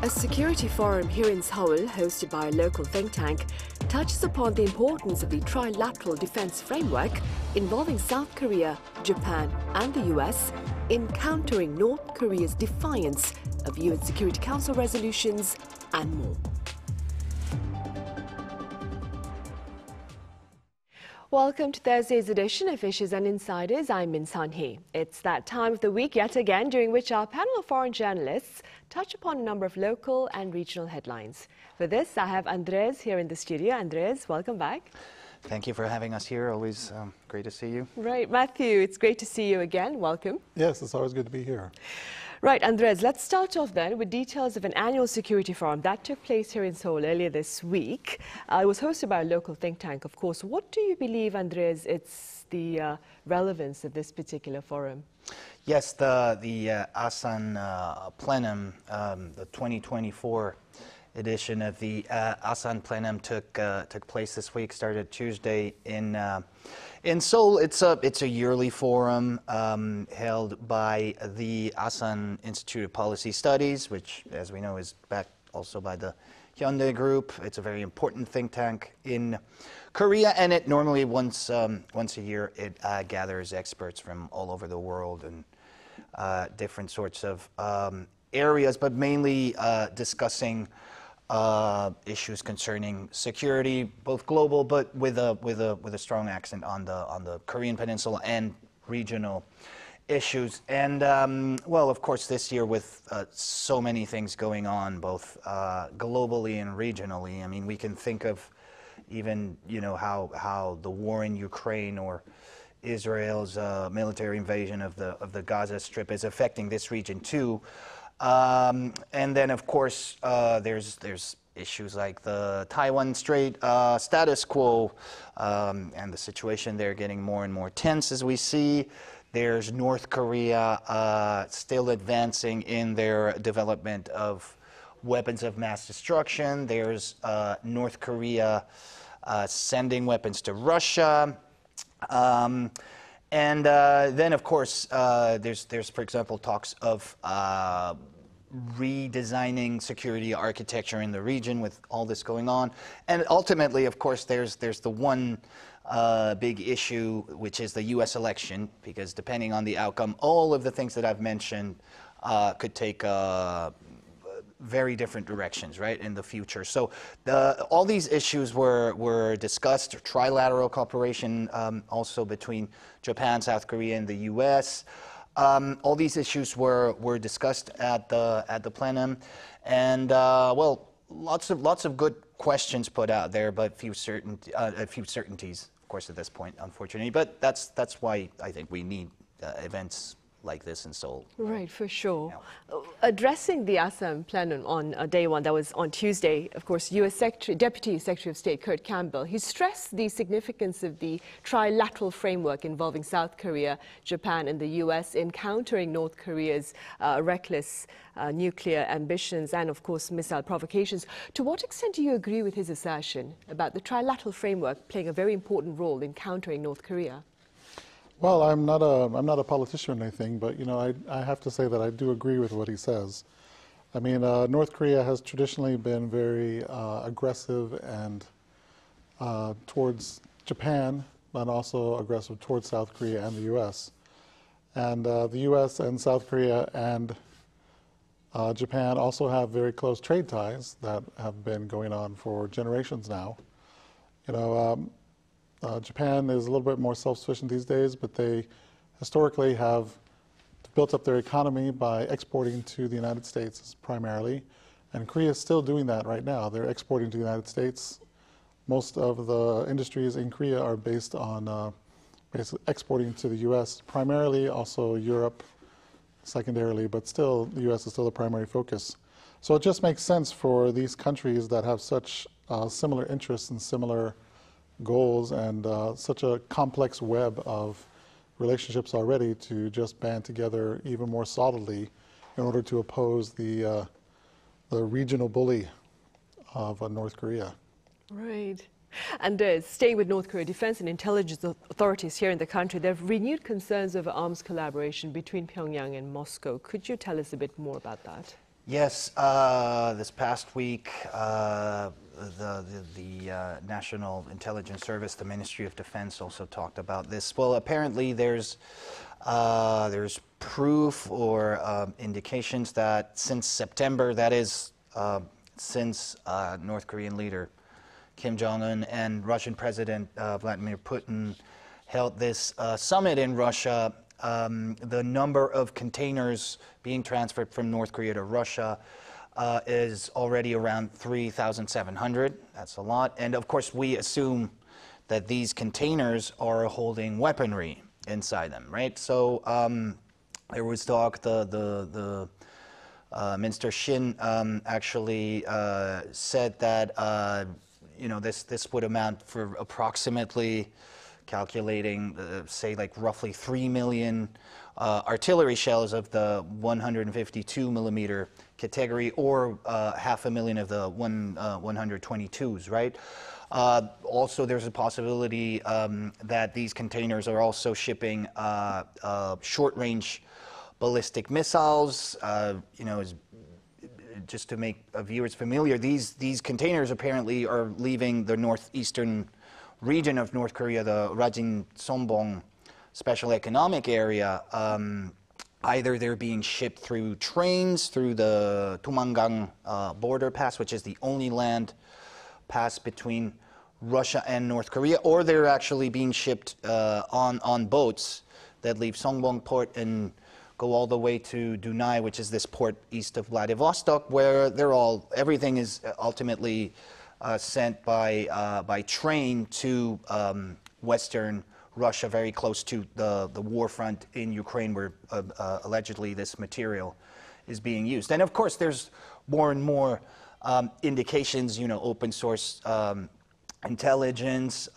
A security forum here in Seoul, hosted by a local think tank, touches upon the importance of the Trilateral defense framework involving South Korea, Japan and the US in countering North Korea's defiance of UN Security Council resolutions and more. Welcome to Thursday's edition of Issues and Insiders. I'm Min Sunhee. It's that time of the week yet again during which our panel of foreign journalists touch upon a number of local and regional headlines. For this, I have Andres here in the studio. Andres, welcome back. Thank you for having us here. Always great to see you. Right. Matthew, it's great to see you again. Welcome. Yes, it's always good to be here. Right, Andres, let's start off then with details of an annual security forum that took place here in Seoul earlier this week. It was hosted by a local think tank, of course. What do you believe, Andres, it's the relevance of this particular forum? Yes, the Asan Plenum, the 2024 edition of the Asan Plenum took place this week. Started Tuesday in Seoul. It's a yearly forum held by the Asan Institute of Policy Studies, which, as we know, is backed also by the Hyundai Group. It's a very important think tank in Korea, and it normally once a year it gathers experts from all over the world and different sorts of areas, but mainly discussing issues concerning security, both global, but with a strong accent on the Korean Peninsula and regional issues. And well, of course, this year with so many things going on, both globally and regionally. I mean, we can think of even how the war in Ukraine or Israel's military invasion of the Gaza Strip is affecting this region too. And then, of course, there's issues like the Taiwan Strait status quo and the situation there getting more and more tense as we see. There's North Korea still advancing in their development of weapons of mass destruction. There's North Korea sending weapons to Russia. And then, of course, there's, for example, talks of redesigning security architecture in the region with all this going on. And ultimately, of course, there's the one big issue, which is the U.S. election, because depending on the outcome, all of the things that I've mentioned could take very different directions, right, in the future. So all these issues were discussed. Trilateral cooperation also between Japan, South Korea, and the U.S. All these issues were discussed at the plenum, and well, lots of good questions put out there, but few certainties, of course, at this point, unfortunately. But that's why I think we need events like this in Seoul. Right, for sure. Yeah. Addressing the Asan Plenum on day one, that was on Tuesday, of course, U.S. Deputy Secretary of State Kurt Campbell, he stressed the significance of the trilateral framework involving South Korea, Japan and the U.S. in countering North Korea's reckless nuclear ambitions and, of course, missile provocations. To what extent do you agree with his assertion about the trilateral framework playing a very important role in countering North Korea? Well, I'm not a politician or anything, but I have to say that I do agree with what he says. I mean, North Korea has traditionally been very aggressive and towards Japan, but also aggressive towards South Korea and the U.S. And the U.S. and South Korea and Japan also have very close trade ties that have been going on for generations now. Japan is a little bit more self-sufficient these days, but they historically have built up their economy by exporting to the United States primarily, and Korea is still doing that right now. They're exporting to the United States. Most of the industries in Korea are based on basically exporting to the U.S., primarily also Europe, secondarily, but still the U.S. is still the primary focus. So it just makes sense for these countries that have such similar interests and similar goals and such a complex web of relationships already to just band together even more solidly in order to oppose the regional bully of North Korea. Right. And staying with North Korea, defense and intelligence authorities here in the country, they've renewed concerns over arms collaboration between Pyongyang and Moscow. Could you tell us a bit more about that? Yes, this past week, the National Intelligence Service, the Ministry of Defense, also talked about this. Well, apparently there's proof or indications that since September, that is, since North Korean leader Kim Jong-un and Russian President Vladimir Putin held this summit in Russia, the number of containers being transferred from North Korea to Russia is already around 3,700. That's a lot. And of course, we assume that these containers are holding weaponry inside them, right? So there was talk, the Minister Shin actually said that this would amount for approximately, calculating, say, like roughly 3 million artillery shells of the 152 millimeter category, or 500,000 of the 122s, right? Also, there's a possibility that these containers are also shipping short-range ballistic missiles. Just to make viewers familiar, these containers apparently are leaving the northeastern region of North Korea, the Rajin Songbong Special Economic Area. Either they're being shipped through trains through the Tumangang border pass, which is the only land pass between Russia and North Korea, or they're actually being shipped on boats that leave Songbong port and go all the way to Dunai, which is this port east of Vladivostok, where everything is ultimately sent by train to Western Russia, very close to the war front in Ukraine, where allegedly this material is being used. And of course, there's more and more indications, open source intelligence,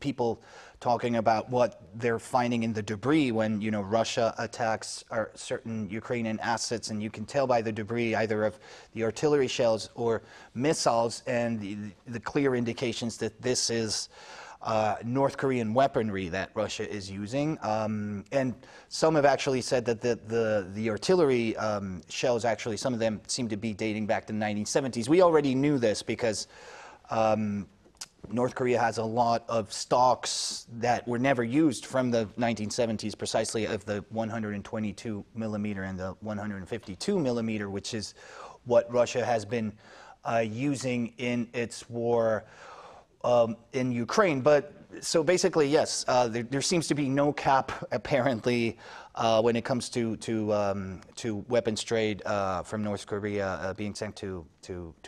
people talking about what they're finding in the debris when, Russia attacks certain Ukrainian assets, and you can tell by the debris either of the artillery shells or missiles, and the clear indications that this is North Korean weaponry that Russia is using. And some have actually said that the artillery shells, actually, some of them seem to be dating back to the 1970s. We already knew this because North Korea has a lot of stocks that were never used from the 1970s, precisely of the 122 millimeter and the 152 millimeter, which is what Russia has been using in its war in Ukraine. But so basically, yes, there seems to be no cap, apparently, when it comes to weapons trade from North Korea being sent to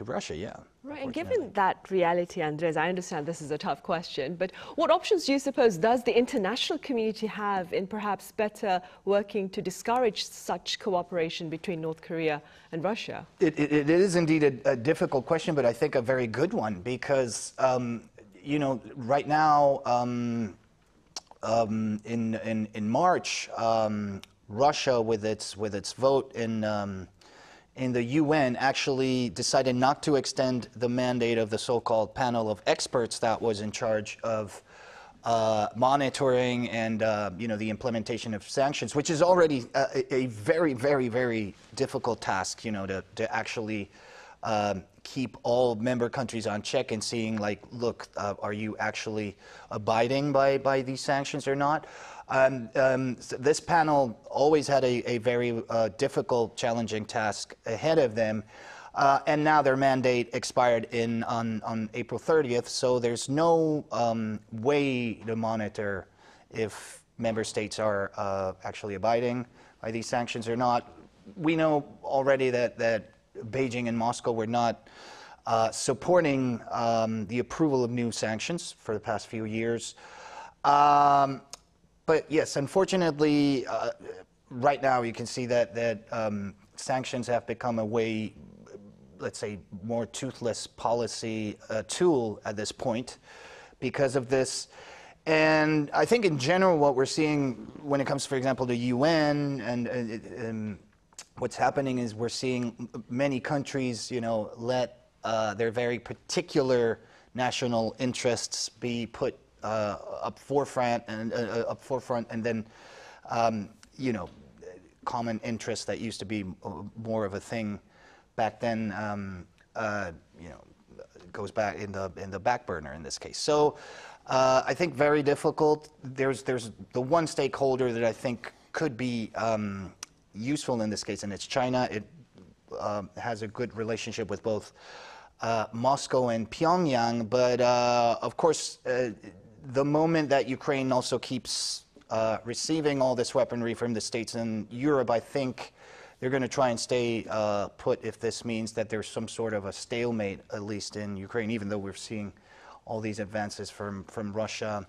Russia. Yeah. Right, and given that reality, Andres, I understand this is a tough question, but what options do you suppose does the international community have in perhaps better working to discourage such cooperation between North Korea and Russia? It is indeed a difficult question, but I think a very good one, because right now, in March, Russia, with its vote in the UN, actually decided not to extend the mandate of the so-called panel of experts that was in charge of monitoring and the implementation of sanctions, which is already a very, very, very difficult task, to actually keep all member countries on check and seeing, like, look, are you actually abiding by these sanctions or not? This panel always had a very difficult, challenging task ahead of them, and now their mandate expired on April 30th, so there's no way to monitor if member states are actually abiding by these sanctions or not. We know already that Beijing and Moscow were not supporting the approval of new sanctions for the past few years. But yes, unfortunately, right now you can see that sanctions have become a way, let's say, more toothless policy tool at this point because of this. And I think in general what we're seeing when it comes, for example, to UN and what's happening is we're seeing many countries, let their very particular national interests be put up forefront, and then common interest that used to be more of a thing back then, you know, goes back in the back burner in this case. So I think very difficult. There's the one stakeholder that I think could be useful in this case, and it's China. It has a good relationship with both Moscow and Pyongyang, but of course, the moment that Ukraine also keeps receiving all this weaponry from the States and Europe, I think they're going to try and stay put if this means that there's some sort of a stalemate, at least in Ukraine, even though we're seeing all these advances from Russia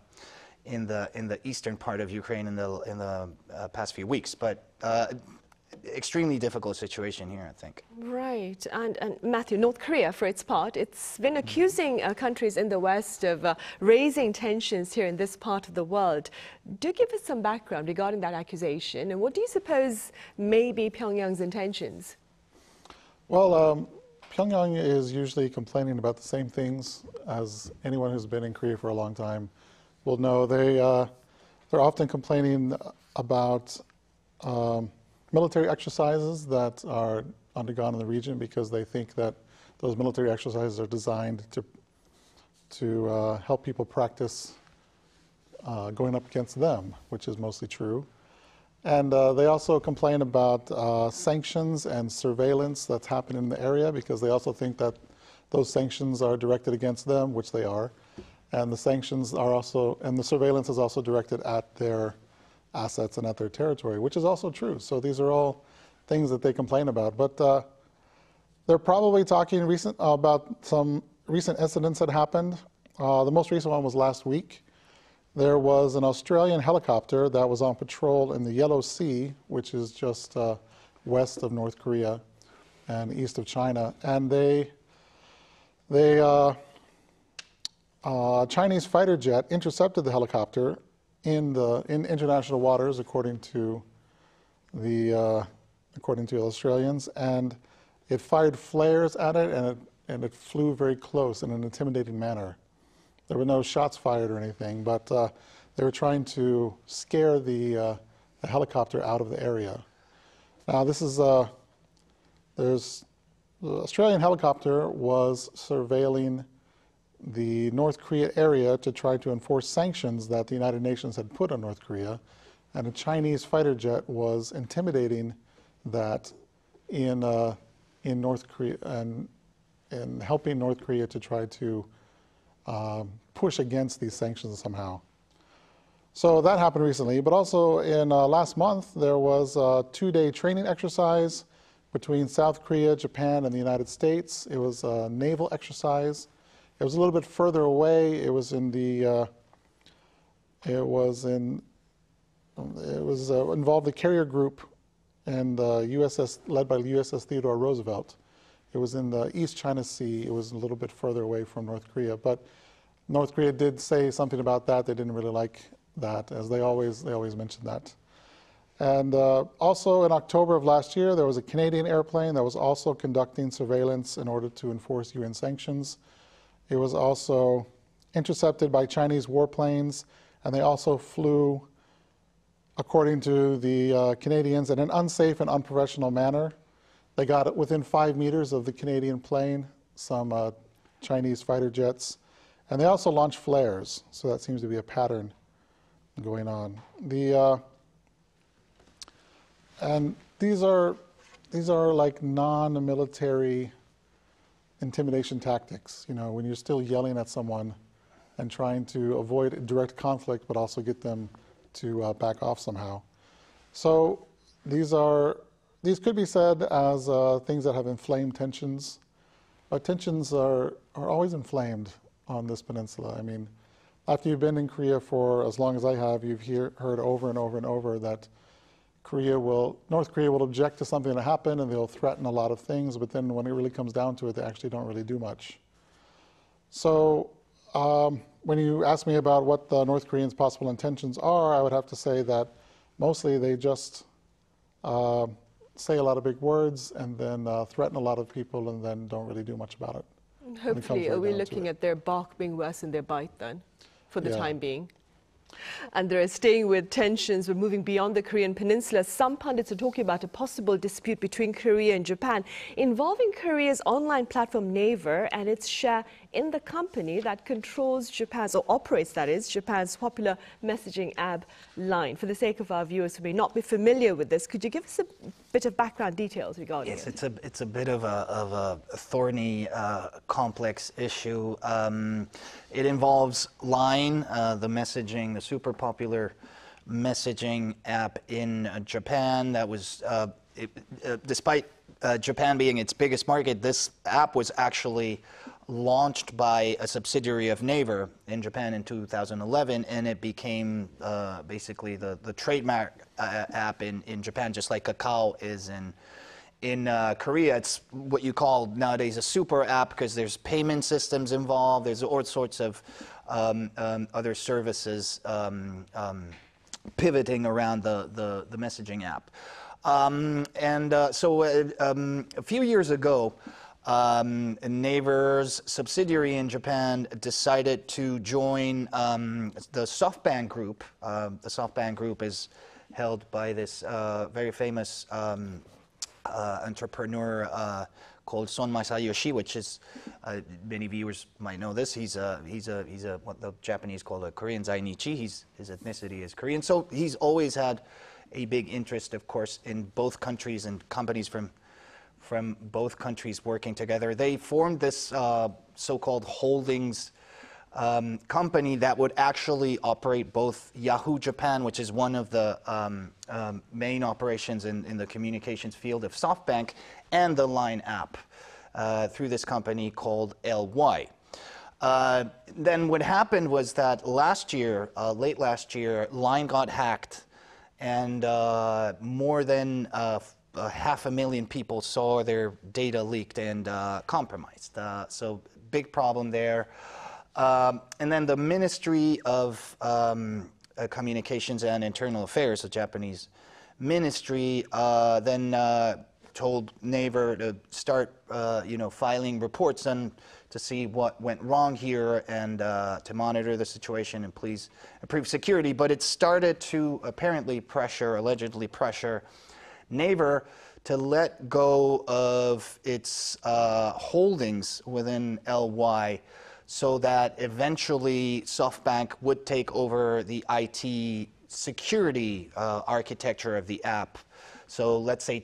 in the eastern part of Ukraine in the past few weeks. But extremely difficult situation here, I think. Right. And Matthew, North Korea, for its part, it's been accusing countries in the West of raising tensions here in this part of the world. Do give us some background regarding that accusation, and what do you suppose may be Pyongyang's intentions? Well, Pyongyang is usually complaining about the same things as anyone who's been in Korea for a long time will know. They're often complaining about military exercises that are undergone in the region because they think that those military exercises are designed to help people practice going up against them, which is mostly true. And they also complain about sanctions and surveillance that's happening in the area because they also think that those sanctions are directed against them, which they are. And the sanctions are also, and the surveillance is also directed at their assets and at their territory, which is also true. So these are all things that they complain about. But they're probably talking about some recent incidents that happened. The most recent one was last week. There was an Australian helicopter that was on patrol in the Yellow Sea, which is just west of North Korea and east of China. And Chinese fighter jet intercepted the helicopter in international waters, according to the Australians, and it fired flares at it, and it flew very close in an intimidating manner. There were no shots fired or anything, but they were trying to scare the helicopter out of the area. Now, this is the Australian helicopter was surveilling the North Korea area to try to enforce sanctions that the United Nations had put on North Korea, and a Chinese fighter jet was intimidating that in North Korea and helping North Korea to try to push against these sanctions somehow. So that happened recently, but also in last month there was a 2-day training exercise between South Korea, Japan, and the United States. It was a naval exercise. It was a little bit further away. It was in the involved the carrier group and the USS led by the USS Theodore Roosevelt. It was in the East China Sea. It was a little bit further away from North Korea, but North Korea did say something about that. They didn't really like that, as they always mention that. And also in October of last year, there was a Canadian airplane that was also conducting surveillance in order to enforce UN sanctions. It was also intercepted by Chinese warplanes, and they also flew, according to the Canadians, in an unsafe and unprofessional manner. They got within 5 meters of the Canadian plane, some Chinese fighter jets, and they also launched flares. So that seems to be a pattern going on. And these are like non-military intimidation tactics. You know, when you're still yelling at someone and trying to avoid direct conflict, but also get them to back off somehow. So these could be said as things that have inflamed tensions. But tensions are always inflamed on this peninsula. I mean, after you've been in Korea for as long as I have, you've heard over and over and over that North Korea will object to something that happened and they'll threaten a lot of things, but then when it really comes down to it, they actually don't really do much. So when you ask me about what the North Koreans' possible intentions are, I would have to say that mostly they just say a lot of big words and then threaten a lot of people and then don't really do much about it. Hopefully, are we looking at their bark being worse than their bite then, for the time being? And they're staying with tensions. We're moving beyond the Korean peninsula. Some pundits are talking about a possible dispute between Korea and Japan involving Korea's online platform Naver and its share in the company that controls Japan's, or operates that is, Japan's popular messaging app Line. For the sake of our viewers who may not be familiar with this, could you give us a bit of background details regarding it? Yes, it's a bit of a thorny, complex issue. It involves Line, the messaging, the super popular messaging app in Japan that was, despite Japan being its biggest market, this app was actually launched by a subsidiary of Naver in Japan in 2011, and it became basically the trademark app in Japan, just like Kakao is in Korea. It's what you call nowadays a super app because there's payment systems involved, there's all sorts of other services pivoting around the messaging app. So a few years ago, Naver's subsidiary in Japan decided to join the SoftBank Group. The SoftBank Group is held by this very famous entrepreneur called Son Masayoshi, which is many viewers might know this. He's what the Japanese call a Korean zainichi. His ethnicity is Korean, so he's always had a big interest, of course, in both countries and companies from both countries working together. They formed this so-called holdings company that would actually operate both Yahoo Japan, which is one of the main operations in the communications field of SoftBank, and the Line app through this company called LY. Then what happened was that last year, late last year, Line got hacked, and more than 500,000 people saw their data leaked and compromised. So big problem there. And then the Ministry of Communications and Internal Affairs, the Japanese ministry, then told Naver to start, filing reports on to see what went wrong here and to monitor the situation and please improve security. But it started to apparently allegedly pressure Naver to let go of its holdings within LY so that eventually SoftBank would take over the IT security architecture of the app. So let's say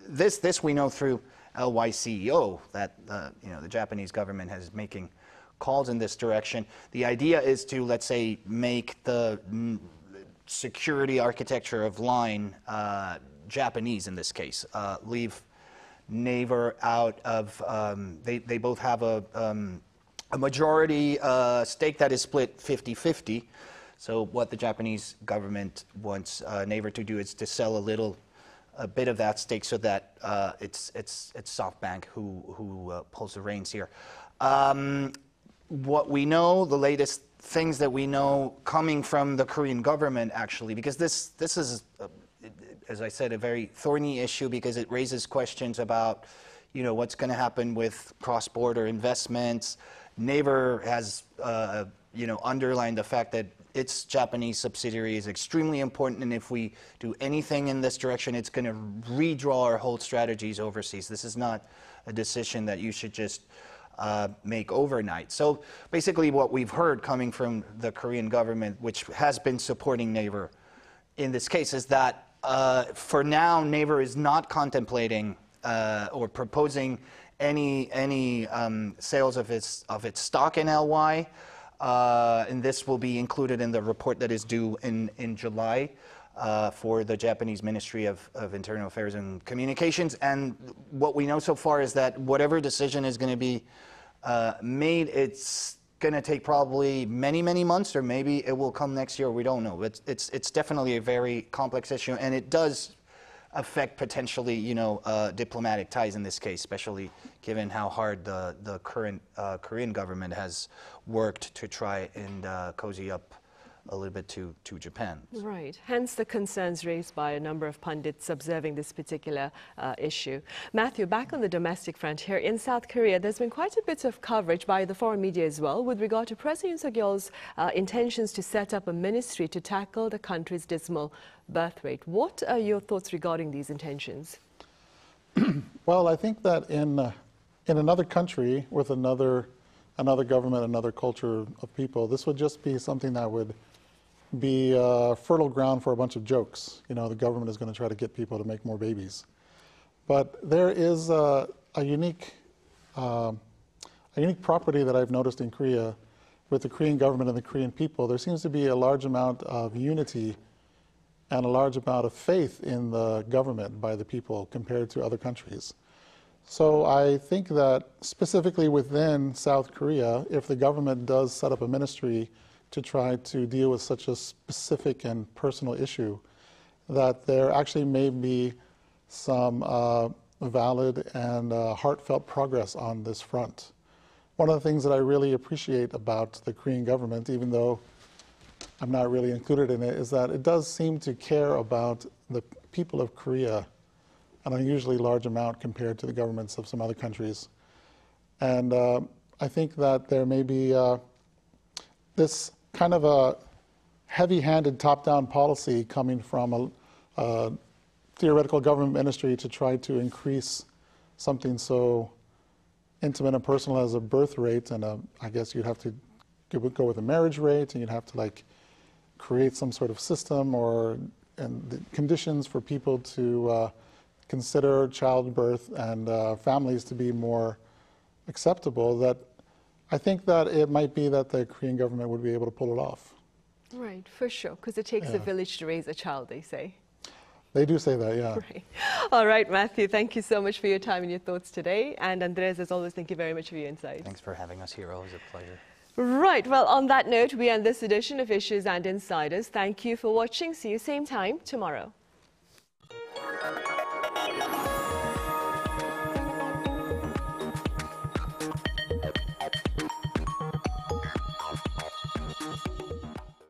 this we know through LY CEO that the Japanese government is making calls in this direction. The idea is to, let's say, make the security architecture of Line Japanese in this case, leave Naver out of, they both have a majority stake that is split 50-50. So what the Japanese government wants Naver to do is to sell a bit of that stake so that it's SoftBank who pulls the reins here. What we know, the latest things that we know coming from the Korean government actually, because this is as I said, a very thorny issue because it raises questions about, what's going to happen with cross-border investments. Naver has, underlined the fact that its Japanese subsidiary is extremely important, and if we do anything in this direction, it's going to redraw our whole strategies overseas. This is not a decision that you should just make overnight. So basically what we've heard coming from the Korean government, which has been supporting Naver in this case, is that for now, Naver is not contemplating or proposing any sales of its stock in LY, and this will be included in the report that is due in July for the Japanese Ministry of Internal Affairs and Communications. And what we know so far is that whatever decision is going to be made, it's going to take probably many months, or maybe it will come next year. We don't know. It's definitely a very complex issue, and it does affect potentially, diplomatic ties in this case, especially given how hard the current Korean government has worked to try and cozy up a little bit to Japan. Right. Hence the concerns raised by a number of pundits observing this particular issue. Matthew, back on the domestic front here in South Korea, there's been quite a bit of coverage by the foreign media as well with regard to President Yoon Suk-yeol's intentions to set up a ministry to tackle the country's dismal birth rate. What are your thoughts regarding these intentions? Well, I think that in another country with another government, another culture of people, this would just be something that would be fertile ground for a bunch of jokes. You know, the government is going to try to get people to make more babies. But there is a unique property that I've noticed in Korea with the Korean government and the Korean people. There seems to be a large amount of unity and a large amount of faith in the government by the people compared to other countries. So I think that specifically within South Korea, if the government does set up a ministry to try to deal with such a specific and personal issue, that there actually may be some valid and heartfelt progress on this front. One of the things that I really appreciate about the Korean government, even though I'm not really included in it, is that it does seem to care about the people of Korea an unusually large amount compared to the governments of some other countries. And I think that there may be this kind of a heavy-handed top-down policy coming from a theoretical government ministry to try to increase something so intimate and personal as a birth rate, and I guess you'd have to go with a marriage rate, and you'd have to like create some sort of system and the conditions for people to consider childbirth and families to be more acceptable, that I think that it might be that the Korean government would be able to pull it off. Right, for sure, because it takes a village to raise a child, they say. They do say that, yeah. Right. All right, Matthew, thank you so much for your time and your thoughts today. And Andres, as always, thank you very much for your insights. Thanks for having us here. Always a pleasure. Right, well, on that note, we end this edition of Issues and Insiders. Thank you for watching. See you same time tomorrow.